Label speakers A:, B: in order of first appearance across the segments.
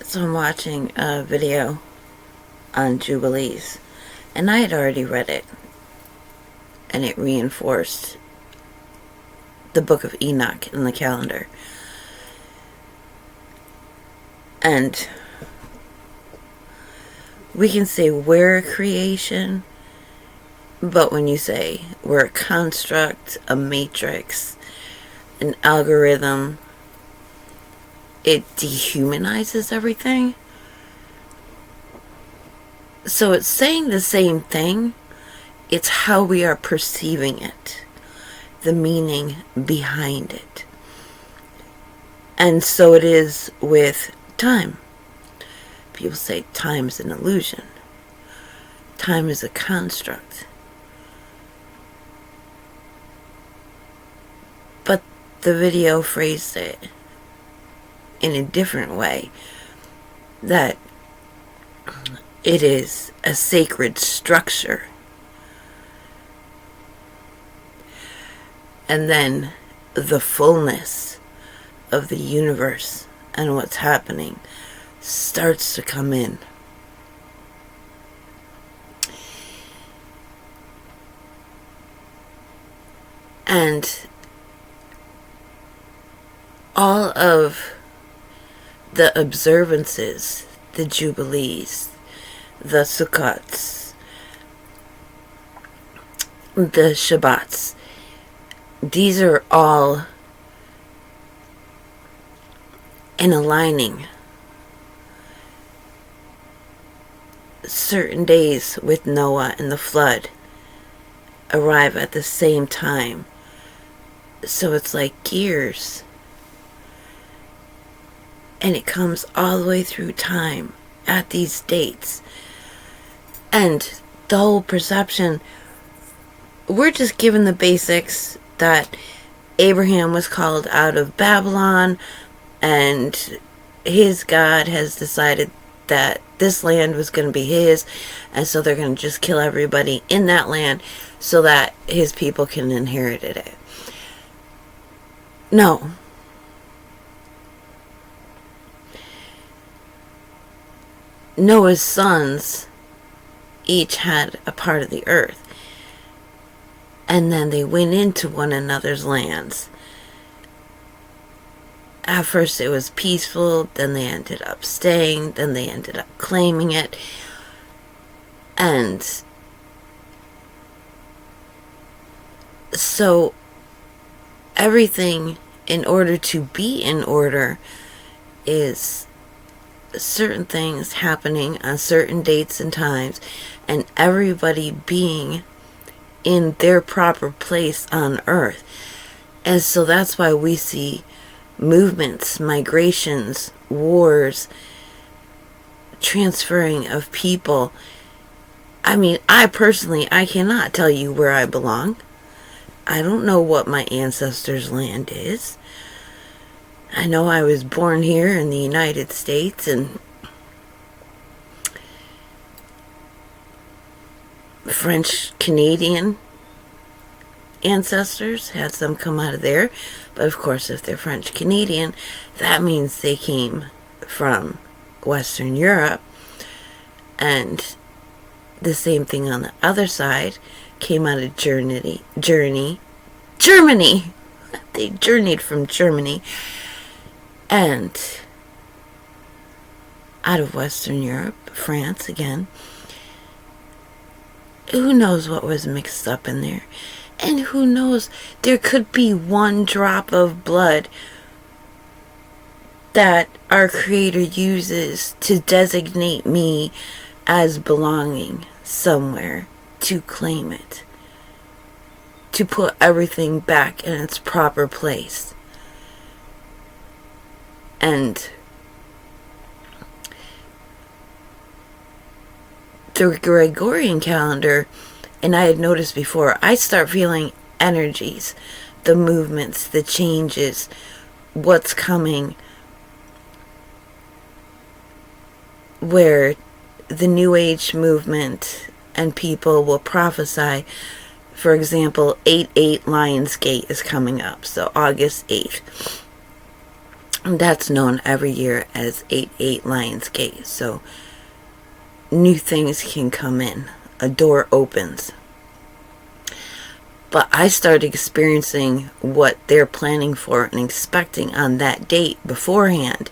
A: So I'm watching a video on Jubilees, and I had already read it, and it reinforced the Book of Enoch in the calendar. And we can say we're a creation, but when you say we're a construct, a matrix, an algorithm, it dehumanizes everything. So it's saying the same thing. It's how we are perceiving it, the meaning behind it. And so it is with time. People say time is an illusion. Time is a construct. But the video phrased it in a different way, that it is a sacred structure. And then the fullness of the universe and what's happening starts to come in. And all of the observances, the Jubilees, the Sukkots, the Shabbats, these are all in aligning. Certain days with Noah and the flood arrive at the same time. So it's like gears. And it comes all the way through time at these dates. And the whole perception, we're just given the basics that Abraham was called out of Babylon, and his God has decided that this land was going to be his, and so they're going to just kill everybody in that land so that his people can inherit it. No. Noah's sons each had a part of the earth, and then they went into one another's lands. At first it was peaceful, then they ended up staying, then they ended up claiming it. And so everything, in order to be in order, is certain things happening on certain dates and times, and everybody being in their proper place on earth. And so that's why we see movements, migrations, wars, transferring of people. I mean, I cannot tell you where I belong. I don't know what my ancestors' land is. I know I was born here in the United States, and French-Canadian ancestors had some come out of there. But of course, if they're French-Canadian, that means they came from Western Europe. And the same thing on the other side came out of Germany. They journeyed from Germany and out of Western Europe, France again. Who knows what was mixed up in there? And who knows, there could be one drop of blood that our Creator uses to designate me as belonging somewhere, to claim it, to put everything back in its proper place. And the Gregorian calendar, and I had noticed before, I start feeling energies, the movements, the changes, what's coming, where the New Age movement and people will prophesy. For example, 8/8 Lionsgate is coming up, so August 8th. That's known every year as 8-8 Lions Gate. So new things can come in. A door opens. But I started experiencing what they're planning for and expecting on that date beforehand.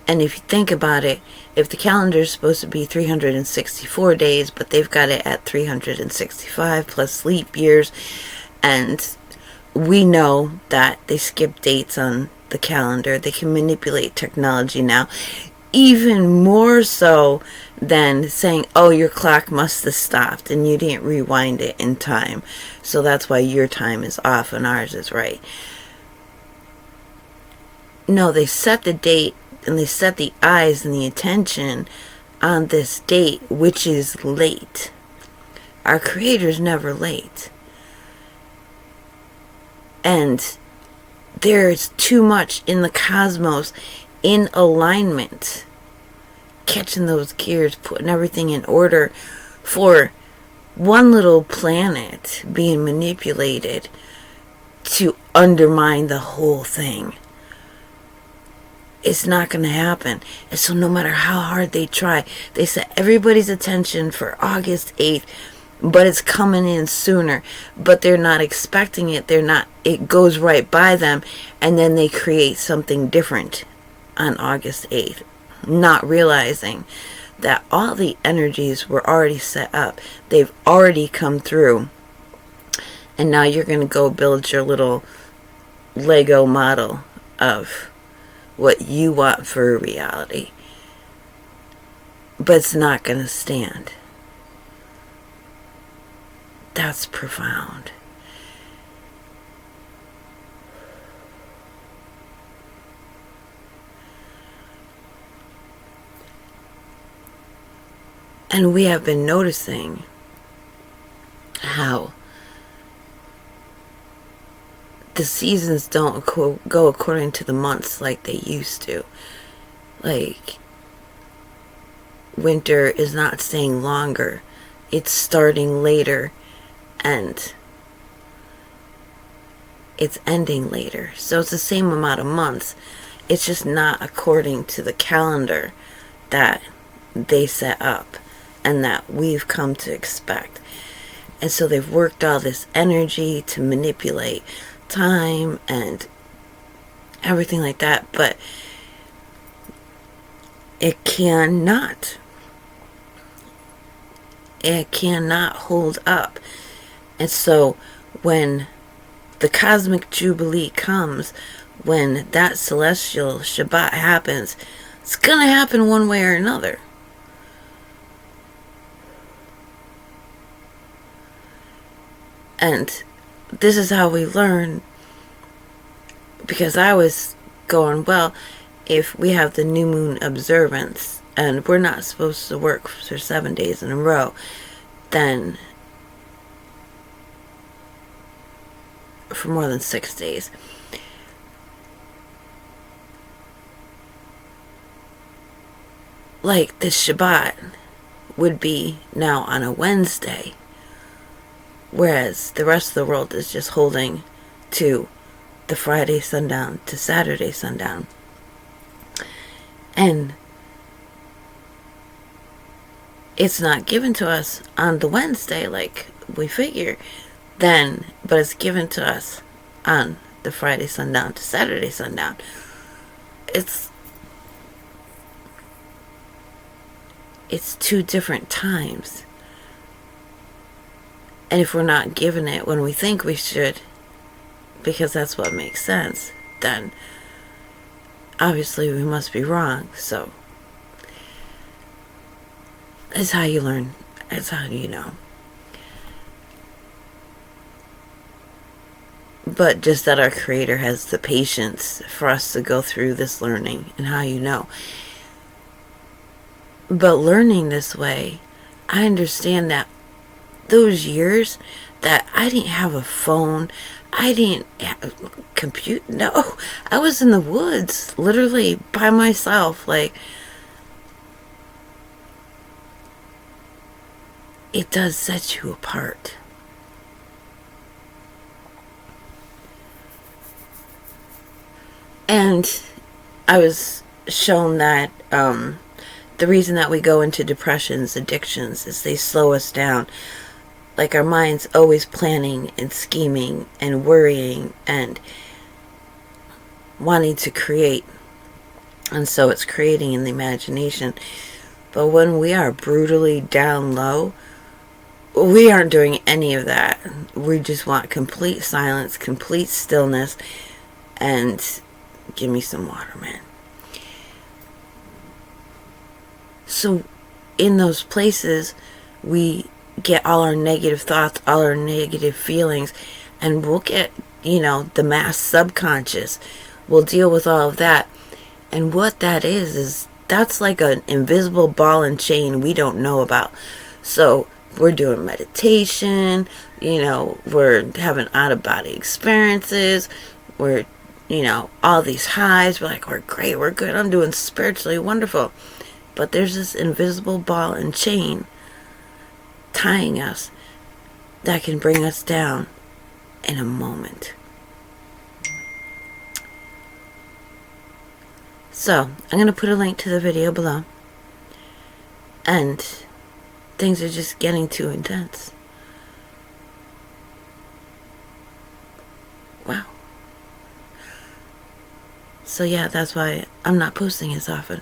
A: And if you think about it, if the calendar is supposed to be 364 days, but they've got it at 365 plus leap years, and we know that they skip dates on the calendar. They can manipulate technology now, even more so than saying, oh, your clock must have stopped and you didn't rewind it in time. So that's why your time is off and ours is right. No, they set the date and they set the eyes and the attention on this date, which is late. Our Creator's never late. And there's too much in the cosmos in alignment, catching those gears, putting everything in order for one little planet being manipulated to undermine the whole thing. It's not going to happen. And so no matter how hard they try, they set everybody's attention for August 8th, but it's coming in sooner. But they're not expecting it. It goes right by them, and then they create something different on August 8th, not realizing that all the energies were already set up. They've already come through. And now you're going to go build your little Lego model of what you want for a reality. But it's not going to stand. That's profound. And we have been noticing how the seasons don't go according to the months like they used to. Like, winter is not staying longer. It's starting later and it's ending later. So it's the same amount of months. It's just not according to the calendar that they set up and that we've come to expect. And so they've worked all this energy to manipulate time and everything like that, but it cannot hold up. And so when the cosmic jubilee comes, when that celestial Shabbat happens, it's gonna happen one way or another. And this is how we learn, because I was going, well, if we have the new moon observance and we're not supposed to work for 7 days in a row, then for more than 6 days, like this Shabbat would be now on a Wednesday, whereas the rest of the world is just holding to the Friday sundown to Saturday sundown. And it's not given to us on the Wednesday like we figure then, but it's given to us on the Friday sundown to Saturday sundown. It's two different times. And if we're not given it when we think we should, because that's what makes sense, then obviously we must be wrong. So it's how you learn. It's how you know. But just that our Creator has the patience for us to go through this learning and how you know. But learning this way, I understand that those years that I didn't have a phone, I didn't have a computer. No, I was in the woods, literally by myself. Like, it does set you apart. And I was shown that the reason that we go into depressions, addictions, is they slow us down. Like our mind's always planning and scheming and worrying and wanting to create. And so it's creating in the imagination. But when we are brutally down low, we aren't doing any of that. We just want complete silence, complete stillness, and give me some water, man. So in those places, we get all our negative thoughts, all our negative feelings, and we'll get, the mass subconscious. We'll deal with all of that. And what that is that's like an invisible ball and chain we don't know about. So we're doing meditation, we're having out-of-body experiences, we're, all these highs, we're like, we're great, we're good, I'm doing spiritually wonderful. But there's this invisible ball and chain tying us that can bring us down in a moment. So, I'm going to put a link to the video below. And things are just getting too intense. Wow. So yeah, that's why I'm not posting as often.